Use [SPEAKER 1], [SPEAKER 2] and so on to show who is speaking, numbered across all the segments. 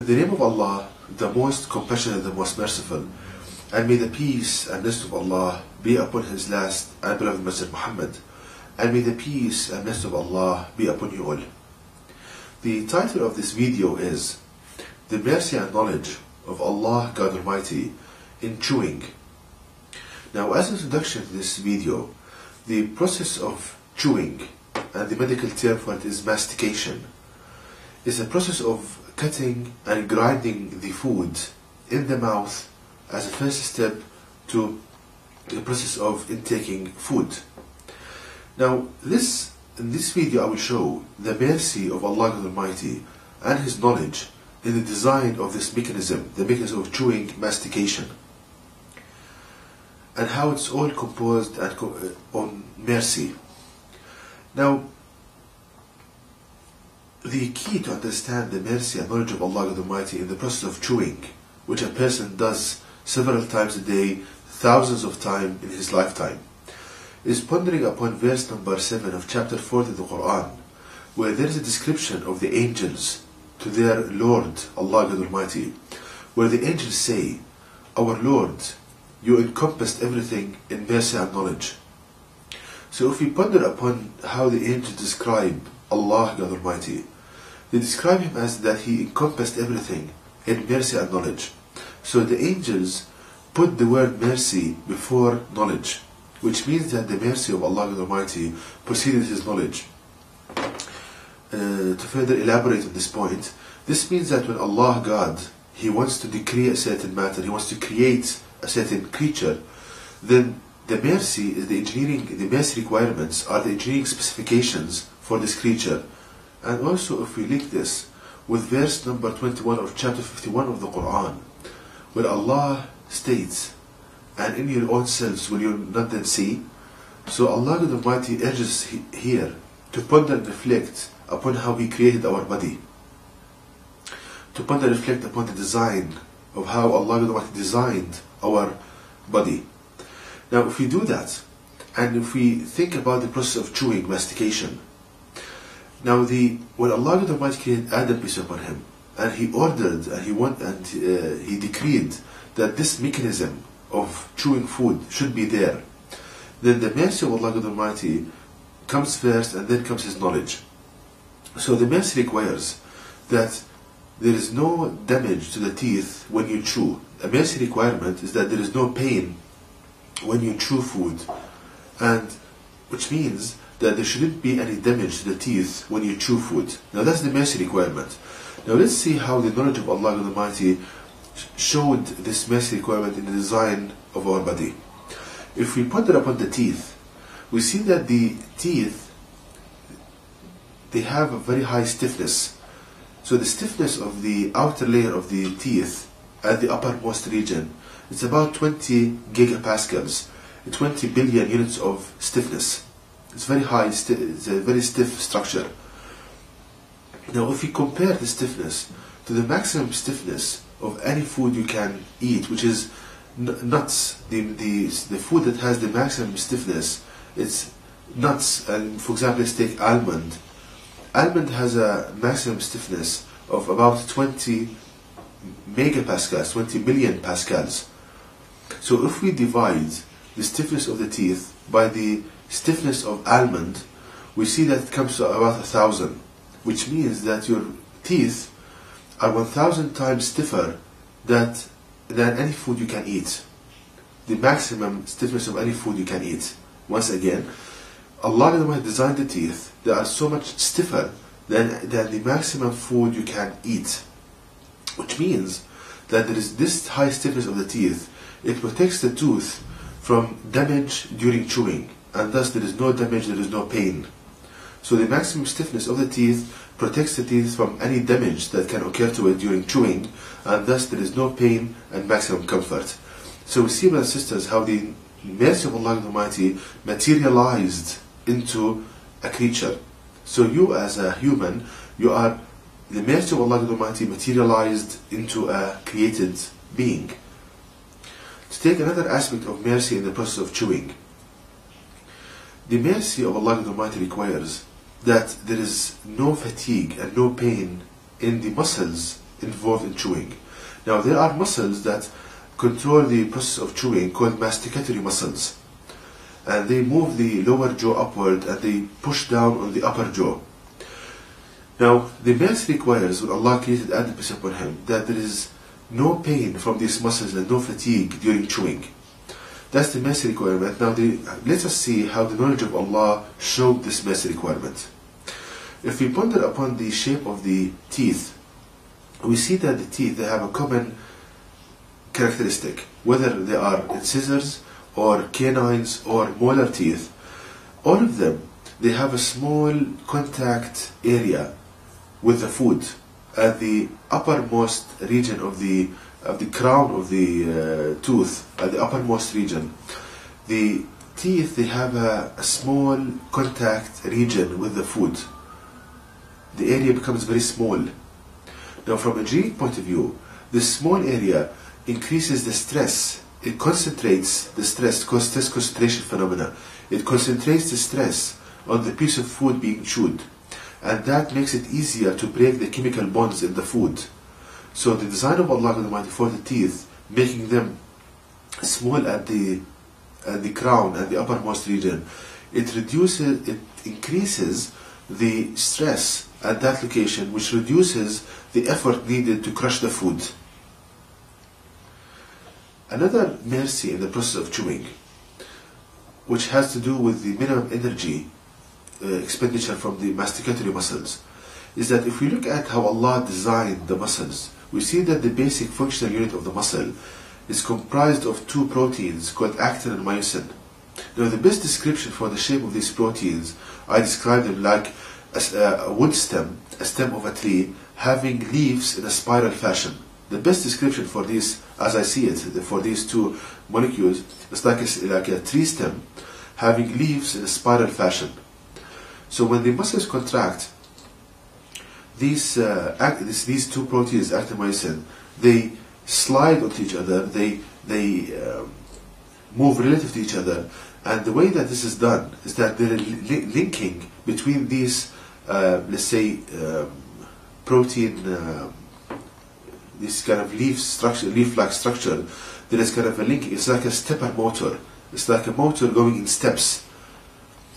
[SPEAKER 1] In the name of Allah, the most compassionate, the most merciful, and may the peace and blessing of Allah be upon His last and beloved Messenger Muhammad, and may the peace and blessing of Allah be upon you all. The title of this video is The Mercy and Knowledge of Allah God Almighty in Chewing. Now, as an introduction to this video, the process of chewing, and the medical term for it is mastication, is a process of cutting and grinding the food in the mouth as a first step to the process of intaking food. Now, in this video I will show the mercy of Allah God Almighty and His knowledge in the design of this mechanism, the mechanism of chewing, mastication, and how it's all composed and on mercy. Now, the key to understand the mercy and knowledge of Allah God Almighty in the process of chewing, which a person does several times a day, thousands of times in his lifetime, is pondering upon verse number 7 of chapter 40 of the Quran, where there is a description of the angels to their Lord, Allah God Almighty, where the angels say, "Our Lord, you encompassed everything in mercy and knowledge." So if we ponder upon how the angels describe Allah God Almighty, they describe Him as that He encompassed everything in mercy and knowledge. So the angels put the word mercy before knowledge, which means that the mercy of Allah God Almighty preceded His knowledge. To further elaborate on this point, this means that when Allah God, He wants to decree a certain matter, He wants to create a certain creature, then the mercy is the engineering, the mercy requirements are the engineering specifications for this creature. And also if we link this with verse number 21 of chapter 51 of the Quran, where Allah states, "And in your own selves will you not then see?" So Allah God Almighty urges here to ponder and reflect upon how He created our body, to ponder and reflect upon the design of how Allah God Almighty designed our body. Now if we do that, and if we think about the process of chewing, mastication, now when Allah God Almighty created Adam, peace upon him, and He ordered and He decreed that this mechanism of chewing food should be there, then the mercy of Allah God Almighty comes first, and then comes His knowledge. So the mercy requires that there is no damage to the teeth when you chew. A mercy requirement is that there is no pain when you chew food, and which means that there shouldn't be any damage to the teeth when you chew food. Now that's the mercy requirement. Now let's see how the knowledge of Allah God Almighty showed this mercy requirement in the design of our body. If we ponder upon the teeth, we see that the teeth, they have a very high stiffness. So the stiffness of the outer layer of the teeth at the uppermost region, it's about 20 gigapascals, 20 billion units of stiffness. It's very high, it's a very stiff structure. Now if we compare the stiffness to the maximum stiffness of any food you can eat, which is nuts, the food that has the maximum stiffness, it's nuts. And for example, let's take almond. Almond has a maximum stiffness of about 20 megapascals, 20 million pascals. So if we divide the stiffness of the teeth by the stiffness of almond, we see that it comes to about 1,000, which means that your teeth are 1,000 times stiffer than any food you can eat. The maximum stiffness of any food you can eat. Once again, Allah designed the teeth that are so much stiffer than the maximum food you can eat, which means that there is this high stiffness of the teeth. It protects the tooth from damage during chewing, and thus there is no damage, there is no pain. So the maximum stiffness of the teeth protects the teeth from any damage that can occur to it during chewing, and thus there is no pain and maximum comfort. So we see, brothers and sisters, how the mercy of Allah Almighty materialized into a creature. So you as a human, you are the mercy of Allah Almighty materialized into a created being. To take another aspect of mercy in the process of chewing, the mercy of Allah Almighty requires that there is no fatigue and no pain in the muscles involved in chewing. Now there are muscles that control the process of chewing called masticatory muscles, and they move the lower jaw upward and they push down on the upper jaw. Now the mercy requires, when Allah created Adam peace upon him, that there is no pain from these muscles and no fatigue during chewing. That's the mercy requirement. Now let us see how the knowledge of Allah showed this mercy requirement. If we ponder upon the shape of the teeth, we see that the teeth, they have a common characteristic, whether they are incisors or canines or molar teeth. All of them, they have a small contact area with the food at the uppermost region of the crown of the tooth, at the uppermost region. The teeth, they have a small contact region with the food. The area becomes very small. Now from a engineering point of view, this small area increases the stress. It concentrates the stress, stress concentration phenomena. It concentrates the stress on the piece of food being chewed, and that makes it easier to break the chemical bonds in the food. So the design of Allah Almighty for the teeth, making them small at the crown and the uppermost region, it increases the stress at that location, which reduces the effort needed to crush the food. Another mercy in the process of chewing, which has to do with the minimum energy expenditure from the masticatory muscles, is that if we look at how Allah designed the muscles, we see that the basic functional unit of the muscle is comprised of two proteins called actin and myosin. Now the best description for the shape of these proteins, I describe them like a wood stem, a stem of a tree, having leaves in a spiral fashion. The best description for these, as I see it, for these two molecules, is like a tree stem having leaves in a spiral fashion. So when the muscles contract, these two proteins, actin and myosin, they slide onto each other, they move relative to each other, and the way that this is done is that they're linking between these, let's say, protein, this kind of leaf-like structure. There is kind of a linking. It's like a stepper motor. It's like a motor going in steps.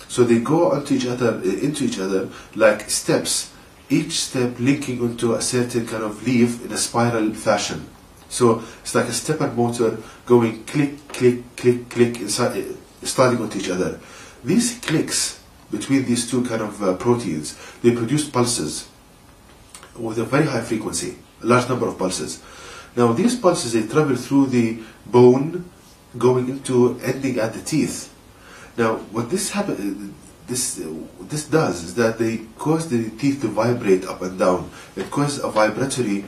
[SPEAKER 1] So they go into each other like steps, each step linking into a certain kind of leaf in a spiral fashion. So it's like a stepper motor going click, click, click, click, inside, sliding onto each other. These clicks between these two kind of proteins, they produce pulses with a very high frequency, a large number of pulses. Now these pulses, they travel through the bone, going into ending at the teeth. Now what this does is that they cause the teeth to vibrate up and down. It causes a vibratory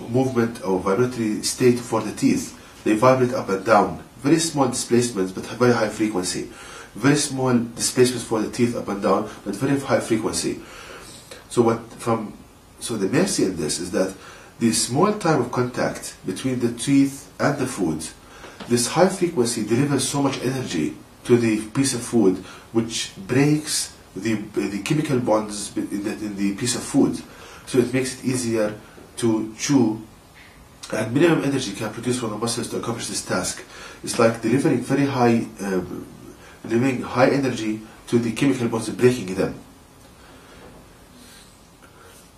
[SPEAKER 1] movement or vibratory state for the teeth. They vibrate up and down. Very small displacements but very high frequency. Very small displacements for the teeth up and down but very high frequency. So the mercy in this is that the small time of contact between the teeth and the food, this high frequency delivers so much energy to the piece of food, which breaks the chemical bonds in the piece of food. So it makes it easier to chew, and minimum energy can produce from the muscles to accomplish this task. It's like delivering very high, delivering high energy to the chemical bonds, breaking them.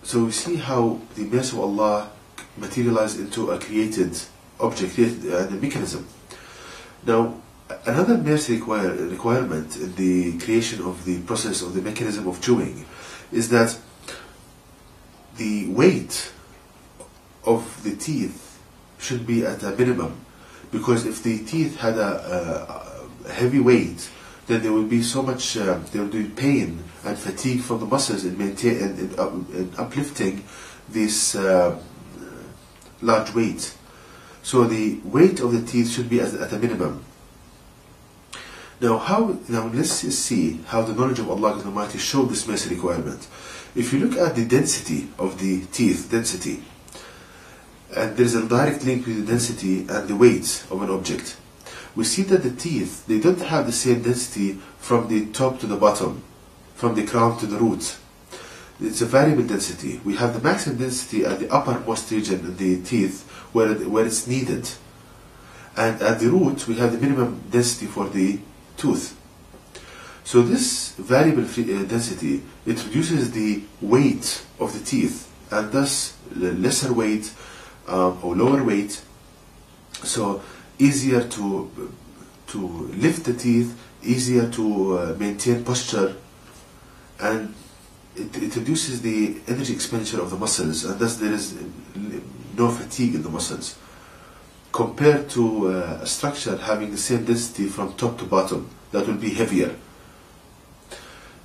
[SPEAKER 1] So we see how the mercy of Allah materialized into a created object, and a mechanism. Now, another mercy requirement in the creation of the process of the mechanism of chewing is that the weight of the teeth should be at a minimum, because if the teeth had a heavy weight, then there would be so much, there would be pain and fatigue from the muscles in uplifting this large weight. So the weight of the teeth should be at a minimum. Now let's see how the knowledge of Allah Almighty showed this mercy requirement. If you look at the density of the teeth, and there is a direct link between the density and the weight of an object, we see that the teeth, they don't have the same density from the top to the bottom, from the crown to the root. it's a variable density. We have the maximum density at the uppermost region in the teeth where it's needed. And at the root, we have the minimum density for the tooth. So this variable density, it reduces the weight of the teeth, and thus lesser weight or lower weight. So easier to lift the teeth, easier to maintain posture, and it reduces the energy expenditure of the muscles, and thus there is no fatigue in the muscles, compared to a structure having the same density from top to bottom that will be heavier.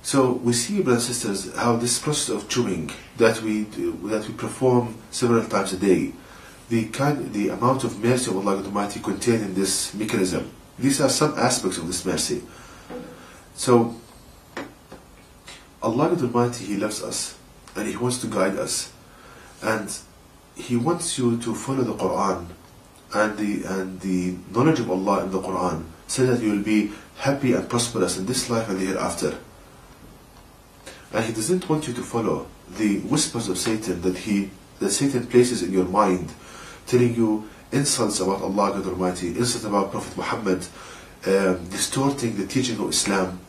[SPEAKER 1] So we see, brothers and sisters, how this process of chewing that we perform several times a day, the amount of mercy of Allah Almighty contained in this mechanism. These are some aspects of this mercy. So Allah Almighty, He loves us and He wants to guide us, and He wants you to follow the Quran and the knowledge of Allah in the Quran, so that you will be happy and prosperous in this life and the hereafter. And He doesn't want you to follow the whispers of Satan that Satan places in your mind, telling you insults about Allah God Almighty, insults about Prophet Muhammad, distorting the teaching of Islam.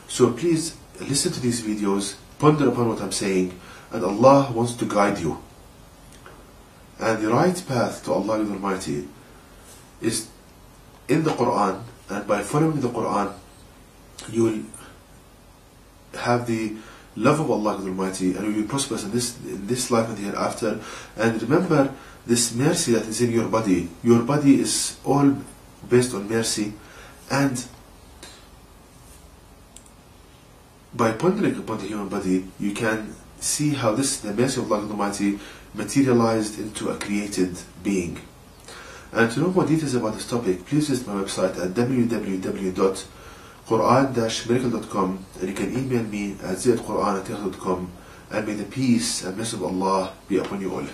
[SPEAKER 1] So please listen to these videos, ponder upon what I'm saying, and Allah wants to guide you. And the right path to Allah God Almighty is in the Quran, and by following the Quran, you will have the love of Allah God Almighty, and you will be prosperous in this life and the hereafter. And remember this mercy that is in your body. Your body is all based on mercy, and by pondering upon the human body, you can see how the mercy of Allah God Almighty materialized into a created being. And to know more details about this topic, please visit my website at www.quran-miracle.com, and you can email me at zaidquran@yahoo.com, and may the peace and mercy of Allah be upon you all.